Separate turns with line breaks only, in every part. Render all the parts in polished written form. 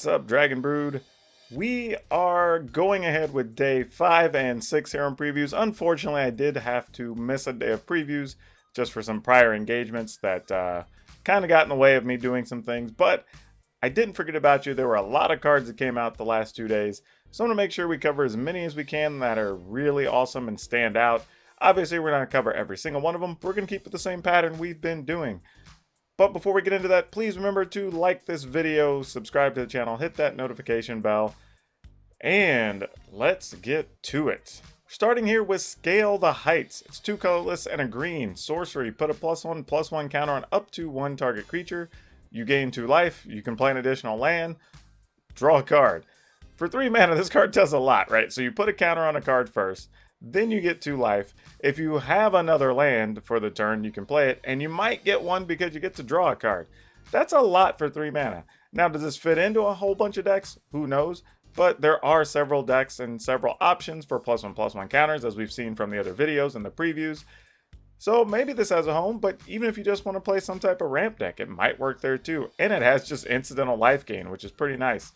What's up, Dragon Brood? We are going ahead with day 5 and 6 here on previews. Unfortunately, I did have to miss a day of previews just for some prior engagements that kind of got in the way of me doing some things, but I didn't forget about you. There were a lot of cards that came out the last 2 days, so I'm going to make sure we cover as many as we can that are really awesome and stand out. Obviously, we're not going to cover every single one of them. We're going to keep with the same pattern we've been doing. But before we get into that, please remember to like this video, subscribe to the channel, hit that notification bell, and let's get to it. Starting here with Scale the Heights. It's 2 colorless and a green. Sorcery, put a +1/+1 counter on up to 1 target creature. You gain 2 life, you can play an additional land, draw a card. For 3 mana, this card does a lot, right? So you put a counter on a card first, then you get 2 life. If you have another land for the turn, you can play it, and you might get 1 because you get to draw a card. That's a lot for 3 mana. Now, does this fit into a whole bunch of decks? Who knows? But there are several decks and several options for +1/+1 counters, as we've seen from the other videos and the previews. So maybe this has a home, but even if you just want to play some type of ramp deck, it might work there too. And it has just incidental life gain, which is pretty nice.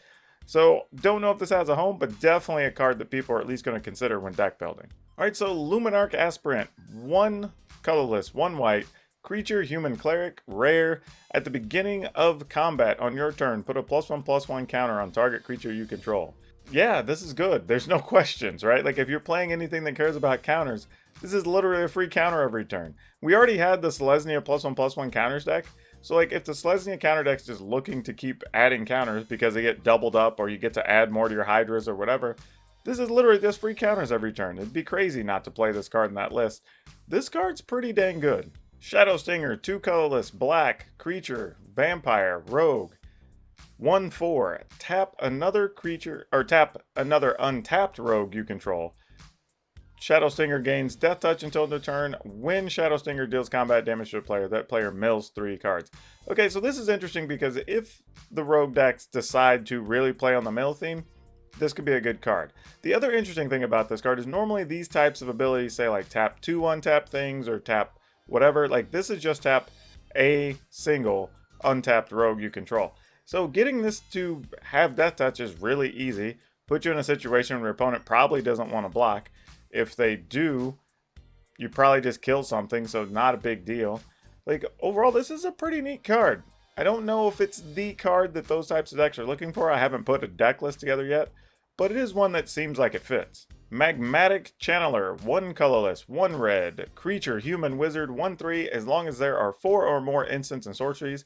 So don't know if this has a home, but definitely a card that people are at least going to consider when deck building. Alright, so Luminark Aspirant, 1 colorless, 1 white, creature, human cleric, rare. At the beginning of combat on your turn, put a +1/+1 counter on target creature you control. Yeah, this is good. There's no questions, right? Like if you're playing anything that cares about counters, this is literally a free counter every turn. We already had the Selesnya +1/+1 counters deck. So like if the Selesnya counter deck's just looking to keep adding counters because they get doubled up or you get to add more to your Hydras or whatever, this is literally just free counters every turn. It'd be crazy not to play this card in that list. This card's pretty dang good. Shadow Stinger, 2 colorless, black, creature, vampire, rogue. 1/4. Tap another creature, or tap another untapped rogue you control. Shadow Stinger gains Death Touch until the turn. When Shadow Stinger deals combat damage to a player, that player mills 3 cards. Okay, so this is interesting because if the rogue decks decide to really play on the mill theme, this could be a good card. The other interesting thing about this card is normally these types of abilities say like tap 2 untap things or tap whatever. Like this is just tap a single untapped rogue you control. So getting this to have Death Touch is really easy. Put you in a situation where your opponent probably doesn't want to block. If they do, you probably just kill something, so not a big deal. Like, overall, this is a pretty neat card. I don't know if it's the card that those types of decks are looking for. I haven't put a deck list together yet, but it is one that seems like it fits. Magmatic Channeler, 1 colorless, 1 red, creature, human, wizard, 1/3. As long as there are 4 or more instants and sorceries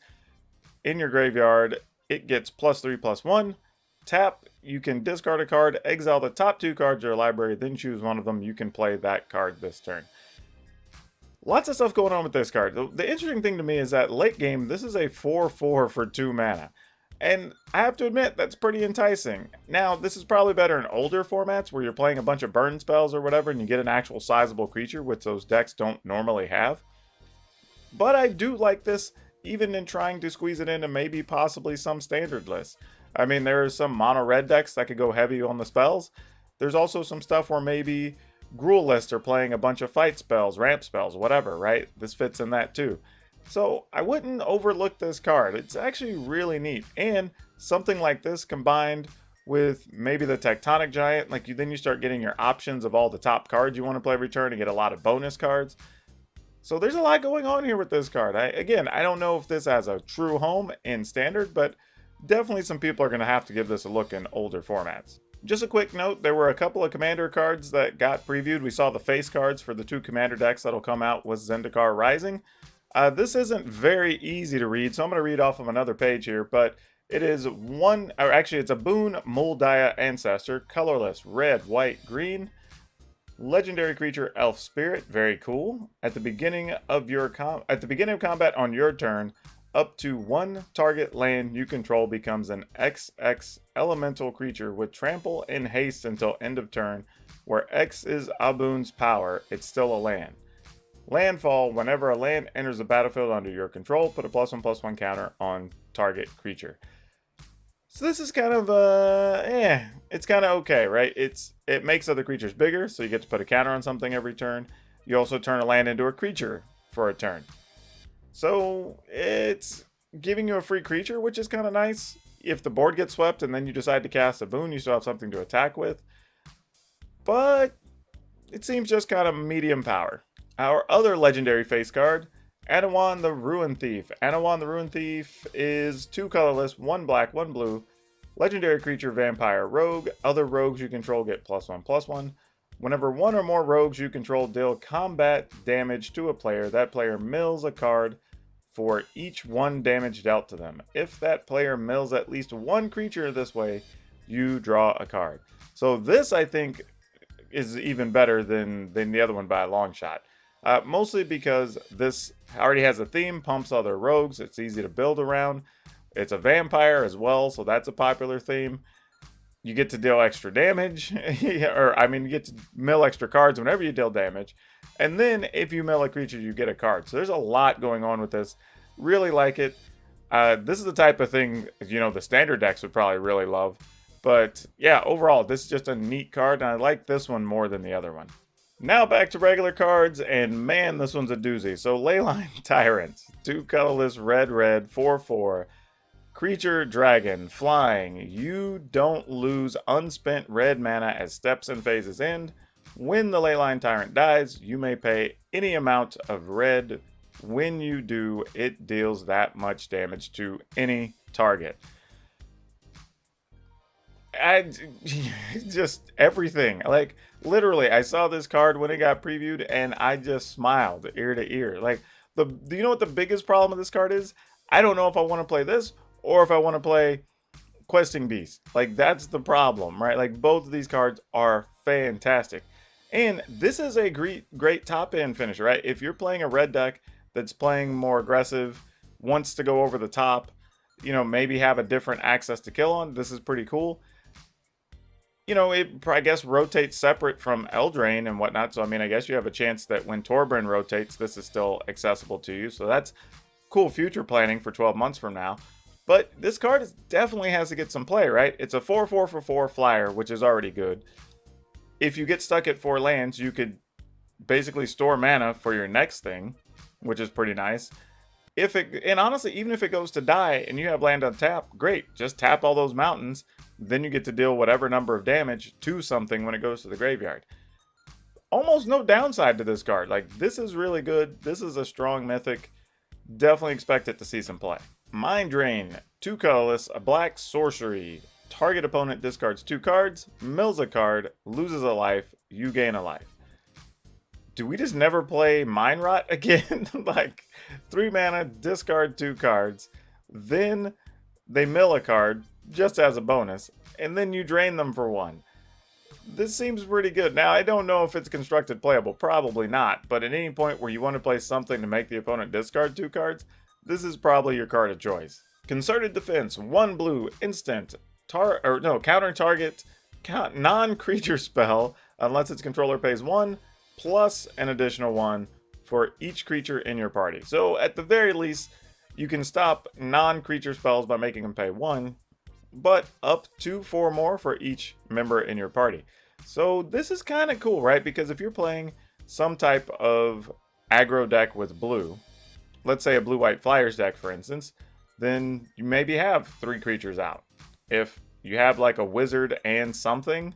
in your graveyard, it gets +3/+1. Tap, you can discard a card, exile the top 2 cards of your library, then choose one of them. You can play that card this turn. Lots of stuff going on with this card. The interesting thing to me is that late game, this is a 4/4 for 2 mana. And I have to admit, that's pretty enticing. Now, this is probably better in older formats where you're playing a bunch of burn spells or whatever and you get an actual sizable creature, which those decks don't normally have. But I do like this, even in trying to squeeze it into maybe possibly some standard lists. I mean, there are some mono red decks that could go heavy on the spells. There's also some stuff where maybe Gruul lists are playing a bunch of fight spells, ramp spells, whatever, right? This fits in that too. So I wouldn't overlook this card. It's actually really neat. And something like this combined with maybe the Tectonic Giant, like then you start getting your options of all the top cards you want to play every turn and get a lot of bonus cards. So there's a lot going on here with this card. Again, I don't know if this has a true home in standard, but definitely some people are going to have to give this a look in older formats. Just a quick note, there were a couple of commander cards that got previewed. We saw the face cards for the 2 commander decks that'll come out with Zendikar Rising. This isn't very easy to read, so I'm going to read off of another page here, but it is it's a Boon Muldaya Ancestor, colorless, red, white, green. Legendary creature, Elf Spirit, very cool. At the beginning of combat on your turn, up to 1 target land you control becomes an XX elemental creature with trample and haste until end of turn, where X is Abun's power. It's still a land. Landfall, whenever a land enters the battlefield under your control, put a +1/+1 counter on target creature. So this is kind of, it's kind of okay, right? It makes other creatures bigger, so you get to put a counter on something every turn. You also turn a land into a creature for a turn. So it's giving you a free creature, which is kind of nice. if the board gets swept and then you decide to cast a boon, you still have something to attack with. But it seems just kind of medium power. Our other legendary face card, Anawan the Ruin Thief. Anawan the Ruin Thief is 2 colorless, 1 black, 1 blue. Legendary creature, vampire, rogue. Other rogues you control get +1/+1. Whenever one or more rogues you control deal combat damage to a player, that player mills a card for each 1 damage dealt to them. If that player mills at least 1 creature this way, you draw a card. So this, I think, is even better than the other one by a long shot. Mostly because this already has a theme, pumps other rogues, it's easy to build around. It's a vampire as well, so that's a popular theme. You get to deal extra damage, or I mean, you get to mill extra cards whenever you deal damage. And then if you mill a creature, you get a card. So there's a lot going on with this. Really like it. This is the type of thing, the standard decks would probably really love. But yeah, overall, this is just a neat card, and I like this one more than the other one. Now back to regular cards, and man, this one's a doozy. So Leyline Tyrants, 2 colorless, red, 4/4. Creature, dragon, flying. You don't lose unspent red mana as steps and phases end. When the Leyline Tyrant dies, you may pay any amount of red. When you do, it deals that much damage to any target. Just everything. Like, literally, I saw this card when it got previewed, and I just smiled ear to ear. Like, do you know what the biggest problem with this card is? I don't know if I want to play this or if I want to play Questing Beast. Like, that's the problem, right? Like, both of these cards are fantastic. And this is a great top end finisher, right? If you're playing a red deck that's playing more aggressive, wants to go over the top, maybe have a different access to kill on, this is pretty cool. It, I guess, rotates separate from Eldraine and whatnot. So, I mean, I guess you have a chance that when Torbran rotates, this is still accessible to you. So that's cool future planning for 12 months from now. But this card definitely has to get some play, right? It's a 4/4 for 4 flyer, which is already good. If you get stuck at 4 lands, you could basically store mana for your next thing, which is pretty nice. And honestly, even if it goes to die and you have land on tap, great. Just tap all those mountains. Then you get to deal whatever number of damage to something when it goes to the graveyard. Almost no downside to this card. Like, this is really good. This is a strong mythic. Definitely expect it to see some play. Mind Drain, 2 colorless, a black sorcery. Target opponent discards 2 cards, mills a card, loses a life, you gain a life. Do we just never play Mind Rot again? Like, 3 mana, discard 2 cards, then they mill a card just as a bonus, and then you drain them for 1. This seems pretty good. Now, I don't know if it's constructed playable, probably not, but at any point where you want to play something to make the opponent discard 2 cards, this is probably your card of choice. Concerted Defense, 1 blue, instant, counter target, non-creature spell, unless its controller pays 1, plus an additional 1 for each creature in your party. So at the very least, you can stop non-creature spells by making them pay 1, but up to 4 more for each member in your party. So this is kind of cool, right? Because if you're playing some type of aggro deck with blue, let's say a blue-white flyers deck, for instance, then you maybe have 3 creatures out. If you have like a wizard and something,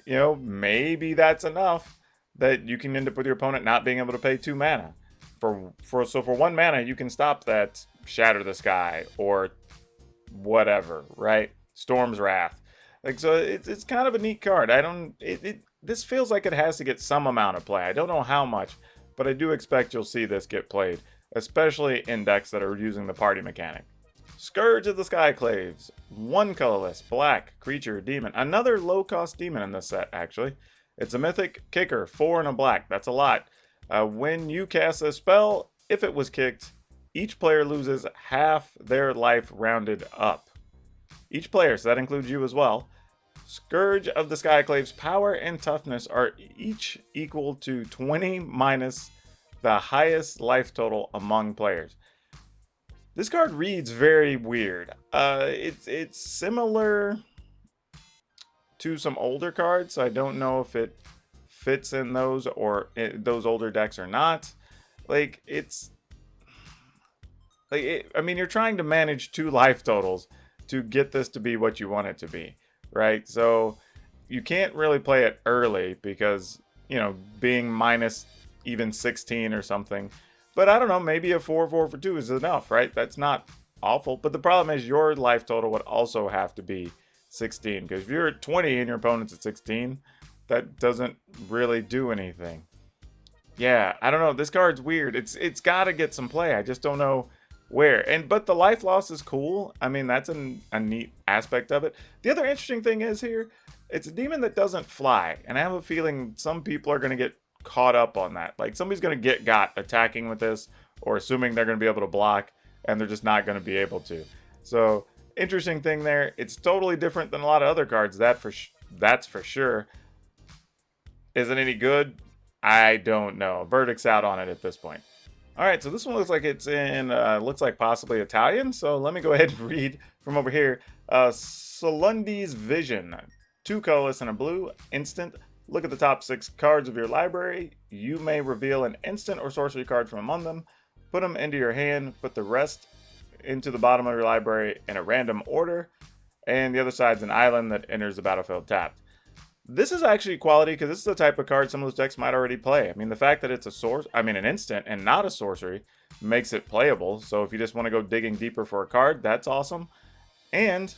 maybe that's enough that you can end up with your opponent not being able to pay 2 mana. So for 1 mana, you can stop that Shatter the Sky or whatever, right? Storm's Wrath. Like, so it's kind of a neat card. This feels like it has to get some amount of play. I don't know how much, but I do expect you'll see this get played, especially in decks that are using the party mechanic. Scourge of the Skyclaves, 1 colorless, black, creature, demon. Another low-cost demon in this set, actually. It's a mythic kicker, 4 and a black. That's a lot. When you cast a spell, if it was kicked, each player loses half their life rounded up. Each player, so that includes you as well. Scourge of the Skyclaves' power and toughness are each equal to 20 minus the highest life total among players. This card reads very weird. It's similar to some older cards, so I don't know if it fits in those or those older decks or not. Like, I mean, you're trying to manage 2 life totals. to get this to be what you want it to be, right? So you can't really play it early because, you know, being minus even 16 or something. But I don't know, maybe a 4-4 for 2 is enough, right? That's not awful. But the problem is your life total would also have to be 16. Because if you're at 20 and your opponent's at 16, that doesn't really do anything. Yeah, I don't know. This card's weird. It's got to get some play. I just don't know where. But the life loss is cool. I mean, that's a neat aspect of it. The other interesting thing is here, it's a demon that doesn't fly. And I have a feeling some people are going to get caught up on that. Like, somebody's going to get got attacking with this, or assuming they're going to be able to block, and they're just not going to be able to. So, interesting thing there. It's totally different than a lot of other cards. That's for sure. Is it any good? I don't know. Verdict's out on it at this point. All right, so this one looks like it's in, looks like possibly Italian. So let me go ahead and read from over here. Slundys Vision. 2 colorless and a blue. Instant. Look at the top 6 cards of your library. You may reveal an instant or sorcery card from among them. Put them into your hand. Put the rest into the bottom of your library in a random order. And the other side's an island that enters the battlefield tapped. This is actually quality because this is the type of card some of those decks might already play. I mean, the fact that it's an instant and not a sorcery makes it playable. So if you just want to go digging deeper for a card, that's awesome. And,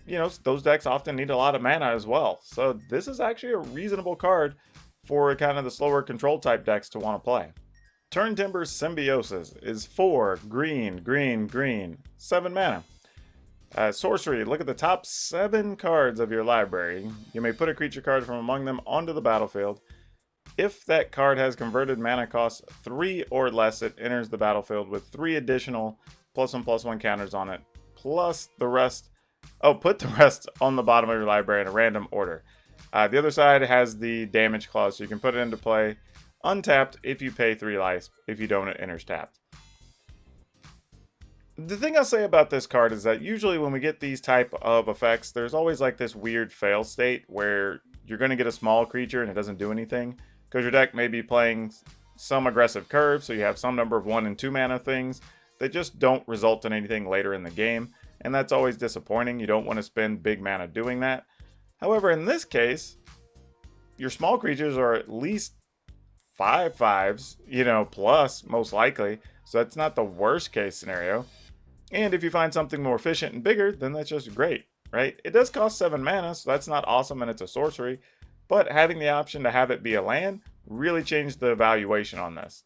you know, those decks often need a lot of mana as well. So this is actually a reasonable card for kind of the slower control type decks to want to play. Turntimber Symbiosis is 4 green, green, green, 7 mana. Sorcery, look at the top 7 cards of your library. You may put a creature card from among them onto the battlefield. If that card has converted mana cost 3 or less, it enters the battlefield with 3 additional +1/+1 counters on it, plus the rest. Oh, put the rest on the bottom of your library in a random order. The other side has the damage clause, so you can put it into play untapped if you pay 3 life. If you don't, it enters tapped. The thing I'll say about this card is that usually when we get these type of effects, there's always like this weird fail state where you're going to get a small creature and it doesn't do anything because your deck may be playing some aggressive curve, so you have some number of 1 and 2 mana things that just don't result in anything later in the game, and that's always disappointing. You don't want to spend big mana doing that. However, in this case, your small creatures are at least 5/5s, you know, plus most likely, so that's not the worst case scenario. And if you find something more efficient and bigger, then that's just great, right? It does cost 7 mana, so that's not awesome, and it's a sorcery. But having the option to have it be a land really changed the valuation on this.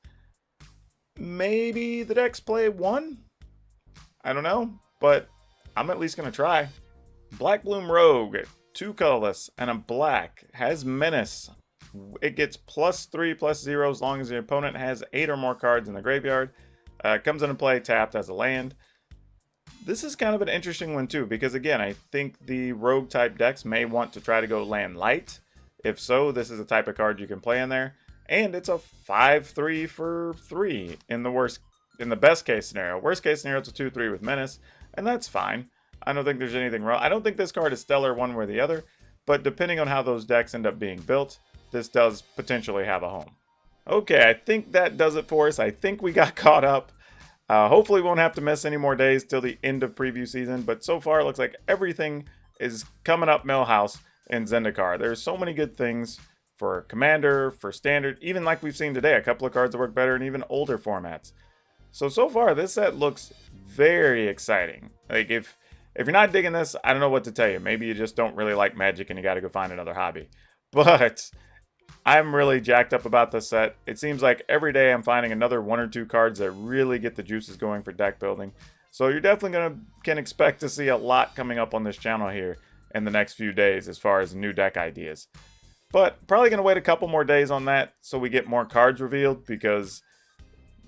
Maybe the decks play 1? I don't know, but I'm at least going to try. Black Bloom Rogue, 2 colorless and a black, has Menace. It gets +3/+0 as long as your opponent has 8 or more cards in the graveyard. Comes into play tapped as a land. This is kind of an interesting one too, because again, I think the rogue type decks may want to try to go land light. If so, this is a type of card you can play in there. And it's a 5/3 for 3 in the best case scenario. Worst case scenario, it's a 2/3 with Menace, and that's fine. I don't think there's anything wrong. I don't think this card is stellar one way or the other, but depending on how those decks end up being built, this does potentially have a home. Okay, I think that does it for us. I think we got caught up. Hopefully we won't have to miss any more days till the end of preview season, but so far it looks like everything is coming up Millhouse in Zendikar. There's so many good things for Commander, for Standard, even like we've seen today, a couple of cards that work better in even older formats. So far this set looks very exciting. Like if you're not digging this, I don't know what to tell you. Maybe you just don't really like Magic and you got to go find another hobby. But I'm really jacked up about this set. It seems like every day I'm finding another 1 or 2 cards that really get the juices going for deck building. So you're definitely can expect to see a lot coming up on this channel here in the next few days as far as new deck ideas. But probably going to wait a couple more days on that so we get more cards revealed, because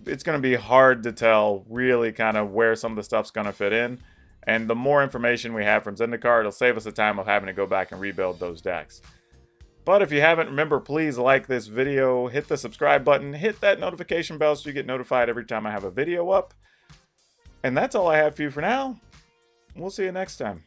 it's going to be hard to tell really kind of where some of the stuff's going to fit in. And the more information we have from Zendikar, it'll save us the time of having to go back and rebuild those decks. But if you haven't, remember, please like this video, hit the subscribe button, hit that notification bell so you get notified every time I have a video up. And that's all I have for you for now. We'll see you next time.